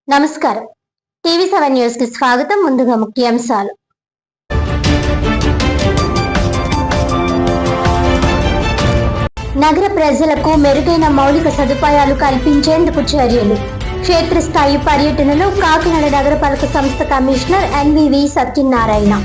నమస్కారం. టీవీ7 న్యూస్ కి స్వాగతం. ముందుగా ముఖ్యాంశాలు. నగర ప్రజలకు మెరుగైన మౌలిక సదుపాయాలు కల్పించేందుకు చర్యలు. క్షేత్రస్థాయి పర్యటనలో కాకినాడ నగరపాలక సంస్థ కమిషనర్ ఎన్వివి సత్యనారాయణ.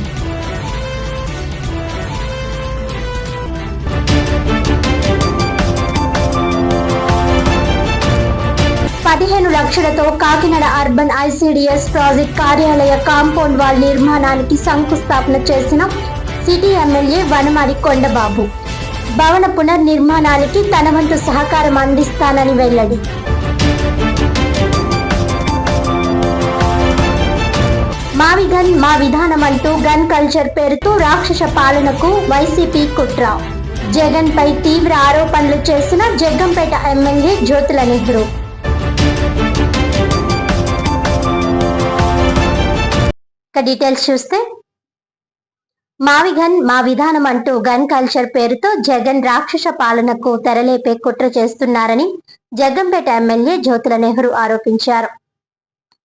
$15 లక్షలతో కాకినాడ అర్బన్ ఐసిడిఎస్ ప్రాజెక్ట్ కార్యాలయ కాంపౌండ్ వాల్ నిర్మాణానికి శంకుస్థాపన చేసిన సిటీ ఎమ్మెల్యే వనమాడి కొండబాబు. భవన పునర్నిర్మాణానికి తన వంతు సహకారం అందిస్తానని వెల్లడి. మావిగన్ మా విధానం అంటూ గన్ కల్చర్ పేరుతో రాక్షస పాలనకు వైసీపీ కుట్ర. జగన్ పై తీవ్ర ఆరోపణలు చేసిన జగ్గంపేట ఎమ్మెల్యే జ్యోతుల నెహ్రూ. డీటెయిల్స్ చూస్తే, మావిగన్ మా విధానం అంటూ గన్ కల్చర్ పేరుతో జగన్ రాక్షస పాలనకు తెరలేపే కుట్ర చేస్తున్నారని జగ్గంపేట ఎమ్మెల్యే జ్యోతుల నెహ్రూ ఆరోపించారు.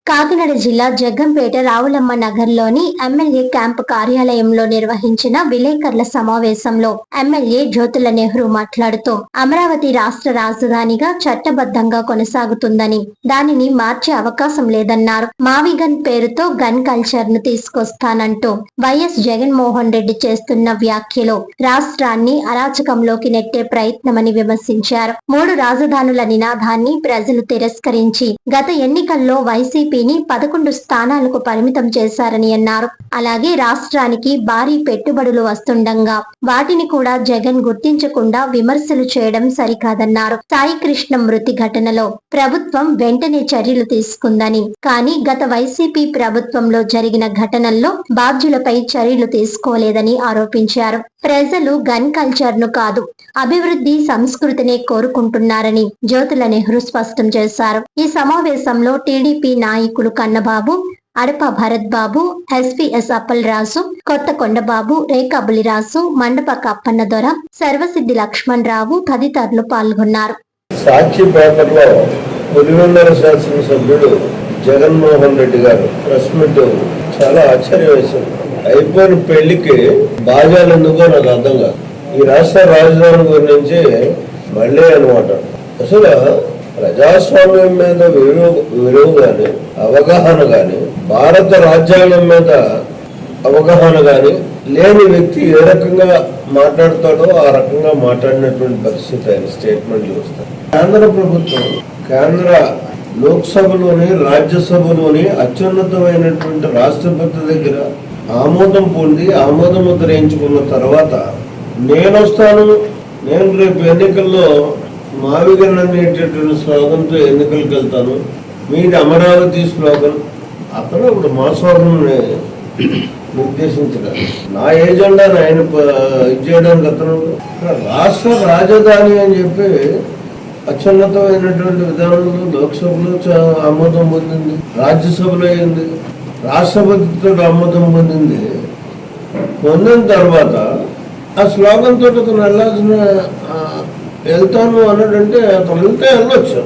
కాకినాడ జిల్లా జగ్గంపేట రావులమ్మ నగర్లోని ఎమ్మెల్యే క్యాంపు కార్యాలయంలో నిర్వహించిన విలేకరుల సమావేశంలో ఎమ్మెల్యే జ్యోతుల నెహ్రూ మాట్లాడుతూ అమరావతి రాష్ట్ర రాజధానిగా చట్టబద్ధంగా కొనసాగుతుందని, దానిని మార్చే అవకాశం లేదన్నారు. మావిగన్ పేరుతో గన్ కల్చర్ ను తీసుకొస్తానంటూ వైఎస్ జగన్మోహన్ రెడ్డి చేస్తున్న వ్యాఖ్యలు రాష్ట్రాన్ని అరాచకంలోకి నెట్టే ప్రయత్నమని విమర్శించారు. 3 రాజధానుల నినాదాన్ని ప్రజలు తిరస్కరించి గత ఎన్నికల్లో వైసీపీ 11 స్థానాలకు పరిమితం చేశారని అన్నారు. అలాగే రాష్ట్రానికి భారీ పెట్టుబడులు వస్తుండగా వాటిని కూడా జగన్ గుర్తించకుండా విమర్శలు చేయడం సరికాదన్నారు. సాయికృష్ణ మృతి ఘటనలో ప్రభుత్వం వెంటనే చర్యలు తీసుకుందని, కానీ గత వైసీపీ ప్రభుత్వంలో జరిగిన ఘటనల్లో బాధ్యులపై చర్యలు తీసుకోలేదని ఆరోపించారు. ప్రజలు గన్ కల్చర్ ను కాదు, అభివృద్ధి సంస్కృతినే కోరుకుంటున్నారని జ్యోతుల నెహ్రూ స్పష్టం చేశారు. ఈ సమావేశంలో టీడీపీ నాయకులు కన్నబాబు, అడప భరత్ బాబు, ఎస్పీఎస్ అప్పలరాజు, కొత్త కొండబాబు, రేఖా బులిరాజు, మండపక అప్పన్న దొర, సర్వసిద్ధి లక్ష్మణ్ రావు తదితరులు పాల్గొన్నారు. సాక్షి పేపర్లో పులివెందుల శాసనసభ్యుడు జగన్మోహన్ రెడ్డి గారు ప్రెస్ మీట్ చాలా ఆశ్చర్యం వేసింది. అయిపోయిన పెళ్లికి బాజాలు ఎందుకో నాకు అర్థం కాదు. ఈ రాష్ట్ర రాజధాని గురించి మళ్ళీ అనమాట. అసలు ప్రజాస్వామ్యం మీద విలువ గాని, అవగాహన గాని, భారత రాజ్యాంగం మీద అవగాహన గాని లేని వ్యక్తి ఏ రకంగా మాట్లాడతాడో ఆ రకంగా మాట్లాడినటువంటి పరిస్థితి ఆయన స్టేట్మెంట్ చూస్తారు. కేంద్ర ప్రభుత్వం కేంద్ర లోక్సభలోని రాజ్యసభలోని అత్యున్నతమైనటువంటి రాష్ట్రపతి దగ్గర ఆమోదం పొంది ఆమోదం ముద్రించుకున్న తర్వాత నేను రేపు ఎన్నికల్లో మావిగన్ అనేటటువంటి స్లోగన్తో ఎన్నికలకు వెళ్తాను, మీది అమరావతి స్లోగన్. అతను ఇప్పుడు మా స్లోగన్ నిర్దేశించగలరు. నా ఏజెండాను ఆయన ఇచ్చేయడానికి అతను రాష్ట్ర రాజధాని అని చెప్పి అత్యున్నతమైనటువంటి విధానంలో లోక్సభలో ఆమోదం పొందింది, రాజ్యసభలో అయింది, రాష్ట్రపతితో ఆమోదం పొందింది. పొందిన తర్వాత ఆ స్లోగన్ తోటి అతను వెళ్తాను అన్నాడంటే అతను వెళ్తే వెళ్ళొచ్చు.